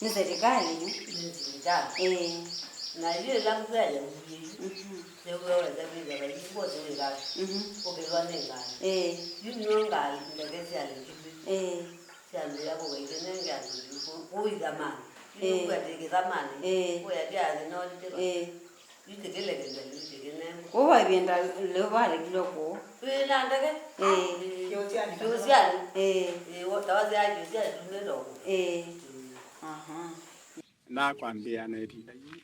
Ni serikali ni serikali na ile la mbele ndio waweza bila bali wote ni gari ukilwa ni gari yuni ngari ndegezi alikibi siambi yako wengine ngari kui zamani kwa dege zamani kwa ya no yute kile kile kwa bienda leo bale kiloko bila ndege yotiani wotawazi aje tunelo aha na kwambia na itinda hii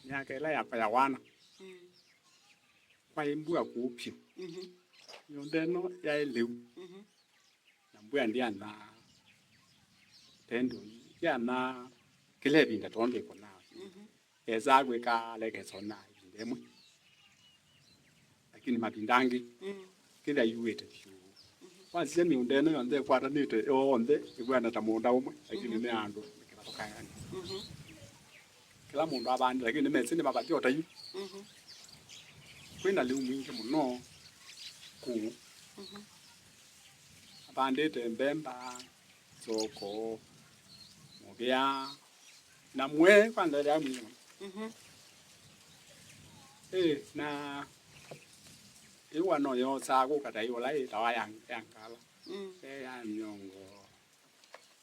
miaka ile ya wana kwa imbua kupyo yondeno ya eleu na mbua ndiana tendo yana kile binda tonde kona eza gweka leke sona ndemwe lakini mabindangi kila yuwete pyo wazia miundeno yonde kwata nite onde igwana tamunda umwe lakini ne ando kila kila mundu abandi lakini metsini babati otayu kwina liu mwingi muno ku abandi tembemba soko mobia na mwe kwanza ya mwingi na iwa no yo sago kata yo lai tawa yankala ya nyongo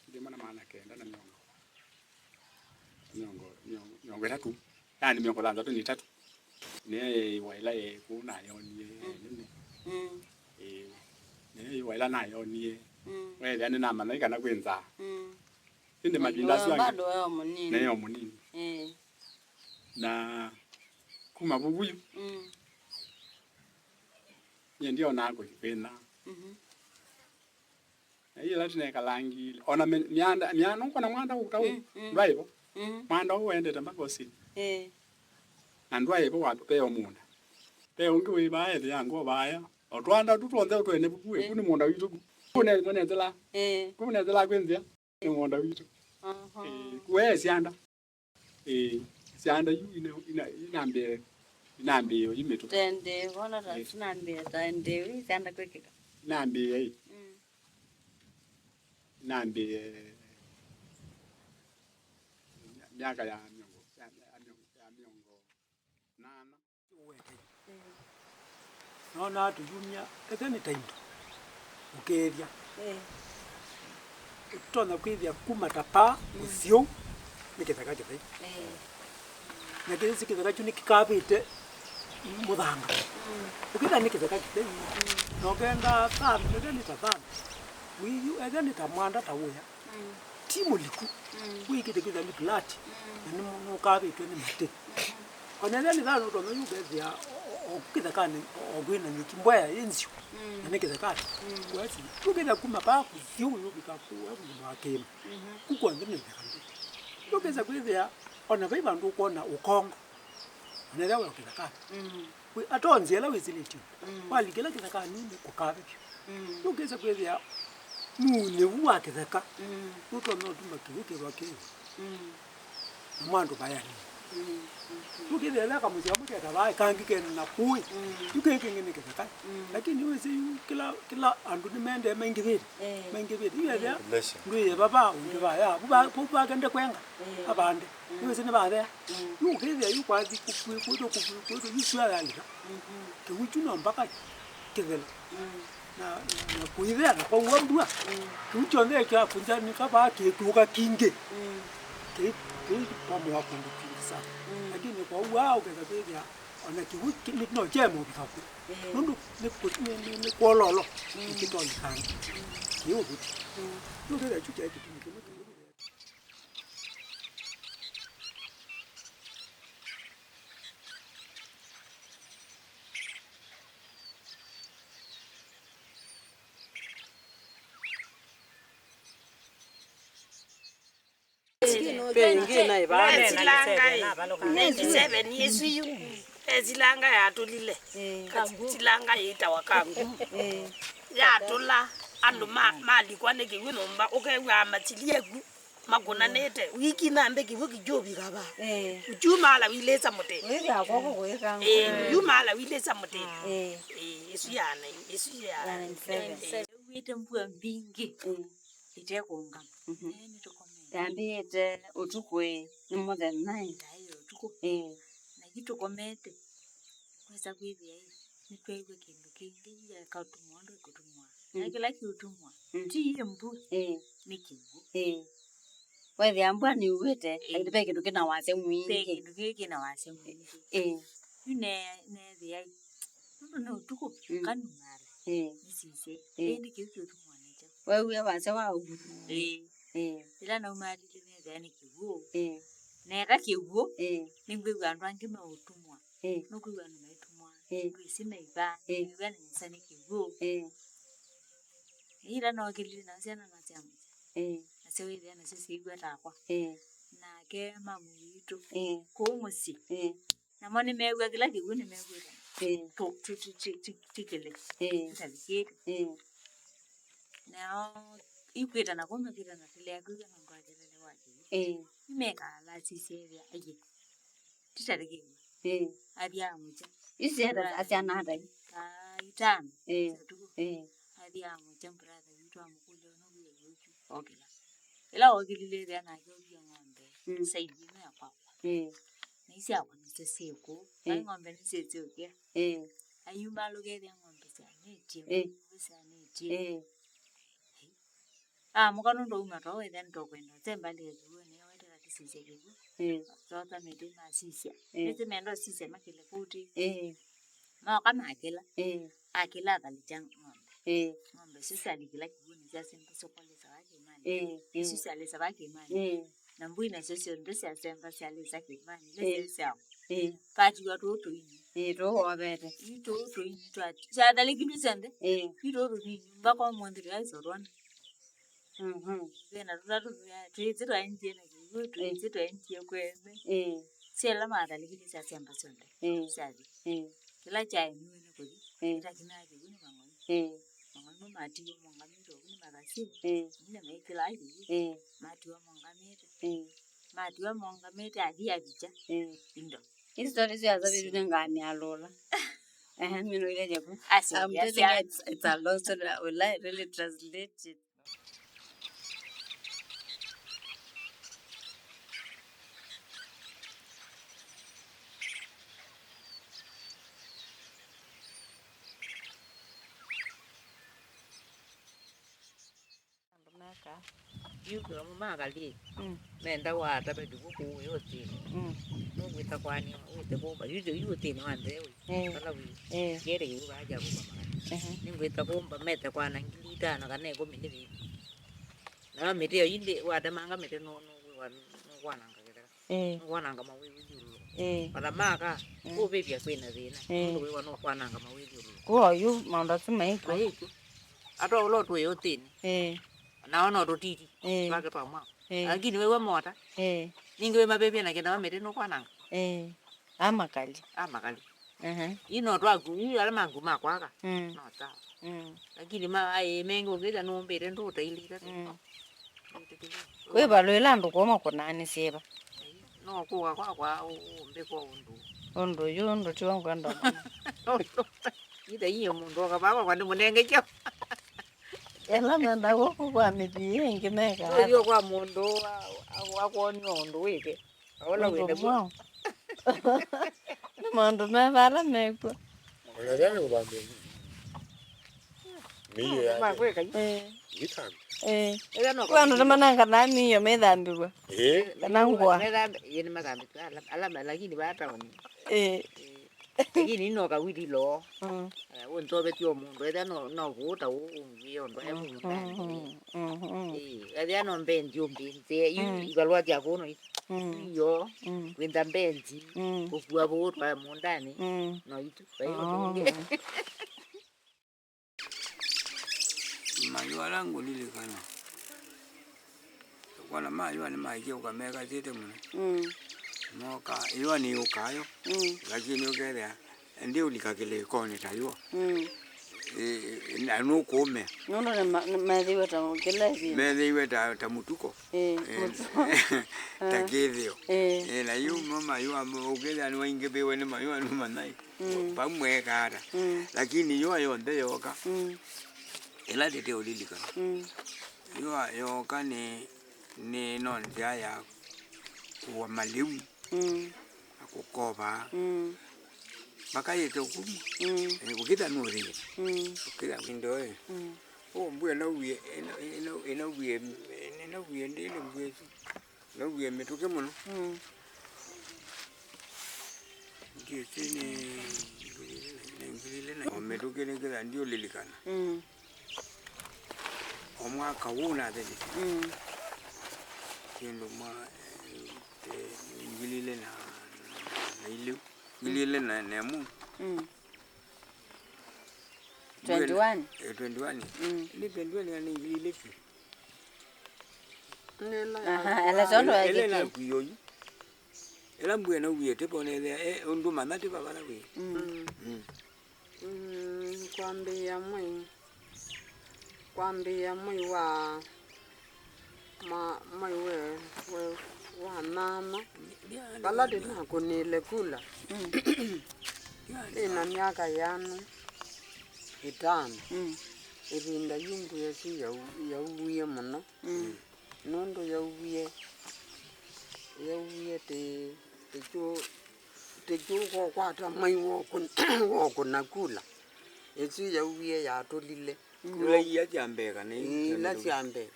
ndima na maana kenda na nyongo tatu yani miongo lanza tu ni tatu ne waila kuna yo ni ne waila na yo ni wewe yani na maana ikana kwenza inde majinda sio bado wao munini na yo munini na kuma bubuyu ndio nako kipena hiyo lazima ikalangi ona mianda uko na mwanda utau ndwaibo mwanda uende tambako si andwaibo watu peo munda peo ngiwe bae yango baya otwanda tutonze utwene bukue kuni munda witu kune zela kwenzia ni munda witu we sianda sianda yu inambe yo yimetu tende wala tunambe tende wi sianda kwekeka nambe nambe miaka ya miongo nana naona tuyumya eteni taindo ukeria tona kwithia kuma tapa uthio nikithaka kithi na kisi kithaka chu nikikabite muthanga ukitha nikithaka kithi no kenda tano ni tano wiyu eteni tamwanda tawuya timu liku wiki tekitha ni plati ni mukabitwe ni mate ona ni thano to no yugethia okithaka ni ogwina ni kimbaya yenzio na nikithaka wasi ukitha kuma pa kuthio yubika kuwa ni wakema kuko ndine ndakandi ukitha kwithia ona vai bandu kuona ukongo na lewa ukithaka we atonzi la wiziliti waligela kithaka nini kukabitwe ukitha kwithia mune uwa kithaka uto no tumba kiwike wake mwandu bayani ukithela kama mjamu kaba kangi na kui ukeke ngene kithaka lakini wewe kila andu ni mende mengiviri iya nduye baba ndibaya buba kende kwenga abande wewe ni baba ukithela yukwazi kuto yuswa yalika kiwuchuna mpaka kithela na kuivea na kwa uambua kuchonde kia kunja nikaba kituka kinge ke pamoja kundukisa lakini kwa uao keza ona kiwiki no jemo bikaku nundu ni kololo kitoni kan hiyo ndio ndio chucha kitu pengine ibane na 97 yesu yu ezilanga yatulile katilanga yita wakangu yatula andu mali kwane kiwinomba okewa matiliegu magona nete wiki nambe kivuki jobi gaba ujuma la wileza mote wega koko wega ujuma la wileza mote yesu yana wite mbua mbingi ite kunga ni tukomeni Yambite utukwe nimothe nai. Ndayo tuko. Na kitu komete. Kweza kwithia nitwaigwe kindu kingi ya kautumondo kutumwa. Na kila kiutumwa. Ti mbu. Nikibu. Wewe ambwa ni uwete, aibe kindu kina wase mwingi. Kindu kina wase mwingi. Ne thia. No tuko kanu mara. Nisise. Ndi kitu tumwa necha. Wewe wase wao. Ila na umari ne thia nikibu. Neka kiugo. Ningwe andu angi mautumwa. No kuwa no maitumwa. Sina iba. Iba ni sani kibu. Ila no kili na siana na chama. Na sewe thia na sisi igwa takwa. Na ke mamu yitu. Ko musi. Na mone mewa kila kibu ni mewa. Tikele. Tikele. Now ikweta na kome kita na tele akuga na ngwajele waje. Meka la sisi vya aje. Titarege. Abia mucha. Isi hata asiana hata. Itano. Abia mucha brother yitu amukule no biyo. Okay. Ila ogilile dia na jogi ngombe. Saidi na kwa. Na isi akwa ni seko. Na ngombe ni seko kia. Ayumba loge dia ngombe sana. Sana. Mukano ndo umaro then ndo kwenda temba le zuwe ne wende la kisise kibu tota mede na sisia nete mendo sisia makile kuti ma kama akila kalijang ngombe sisia alikila kibu ni sasa mpo sokole sawake imani sisia ale sawake imani na mbui na sisia ndo sisia semba sisia ale sawake imani le sisia pati wa toto ini ro wabete toto ini to sada likidu sende ro ni mbako mwandiri aisorwana Vena ruratu ya tuizi twa nje na kibu tuizi twa nje kweme. Sela mara likini sa semba sonde. Sadi. Kila chai niwe na kodi. Ita kinaje kuni mangoni. Mangoni mati mongamiro kuni magasi. Nina mekila hivi. Mati wa mongamiro. Mati wa mongamiro adia bicha. Indo. History ya zabi ngani alola. Mino ile jabu. It's a long story. I will really translate it. Yuko mama kali. Nenda wata pe duku yote. Wita kwani wita bomba yote ni wande we. Kala we. Gere yu baja bomba. Ningwita bomba meta kwana ngilita na kane ko mini. Na mete yo inde wada manga mete no kwana ngakira. Kwana ngama we yuru. Para maka ko bebia kwena zena. We wano kwana ngama we yuru. Ko yu manda sima iko. Ato lo to yote ni. Naona rotiti wake pamwa lakini wewe mota ningewe mabebi na kenda wamete no kwananga amakali ino twagu ni ala mangu makwaka no ta lakini ma ai mengo ngeza no mbere ndo tailira we baloela ndo koma kunani seba no kwa mbe ko ondo yo ndo tiwangu ndo ida hiyo mundo kababa kwa munenge cha ela nanda wako kwa miti ngimeka yo kwa mundo akoni ondo weke ola wende mo Mando me vara meko. Ona gani kubambe. Miyo ya. Makwe kai. Gitambi. Kwano tamananga na miyo medhambiwa. Kanangwa. Medhambi yeni magambi alama lakini bataoni. Lakini no kawili lo. Wonto betyo mundu eda no vuta ungiyo ndo emungu. Eda no mbendi umbinze ibalwa jakono iyo kwenda mbenzi kufua botwa mundani no itu bayo. Mayo langu lile kana. Kwa mayo ni maji ukameka tete mune. Moka iyo ni ukayo. Lakini ukelea ndio likakile kone tayo. Na nukume. Nono na madhiwa tamukela hivi. Madhiwa tamutuko. Takidhio. Na yu mama yu amukela ni waingebewe ni mayo anu manai. Pamwe kara. Lakini yo ayonde yoka. Ela tete olilika. Yo yoka ni ni no njia ya kuwa maliu akukova makayete ukumu ukitha nuri ukitha ndoe mbue no wie ndile mbue no wie mituke muno ngitini ngilile na mituke ni kila ndio lilikana omwaka wuna theli kindu ma ngilile na ilu ngilile na nemu 21 ni 21 ni ngilile fi ala zondo ela kuyoyi ela mbue na wie te pone undu manati baba na wie kwambia mwai wa mwai wa mama baladi na kunile kula ina miaka yanu itano irinda yungu yesi ya uwie muno nundu ya uwie tejo kwata mwai wo kunakula esi ya uwie ya tolile kula ya jambeka ni la jambe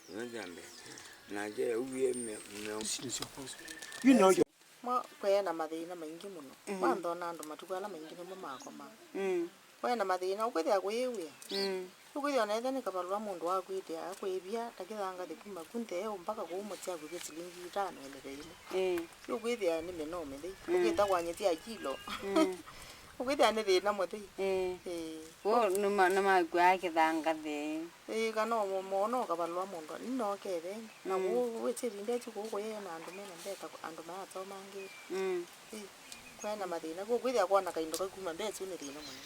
na je uwie me you know kwena mathina maingi muno wanthona andu matukala maingi nimo makoma kwena mathina ukwithia kwiwia ukwithia nethe ni kabalwa mundu wa kwithia akwibia takithanga thikuma kunte mpaka kuumutia kwithia silingi 5 elebeile ukwithia ni meno methi ukwita kwanyetia kilo ukwithia ni thina muthi wo numa kwa kithanga the kana mono kabalwa mundu no kethe na wetiri ndechu kuko ye na andu mena ndeta andu maatho mangi kwena mathina kwithia kwana kaindo kakuma mbechu ni thina muno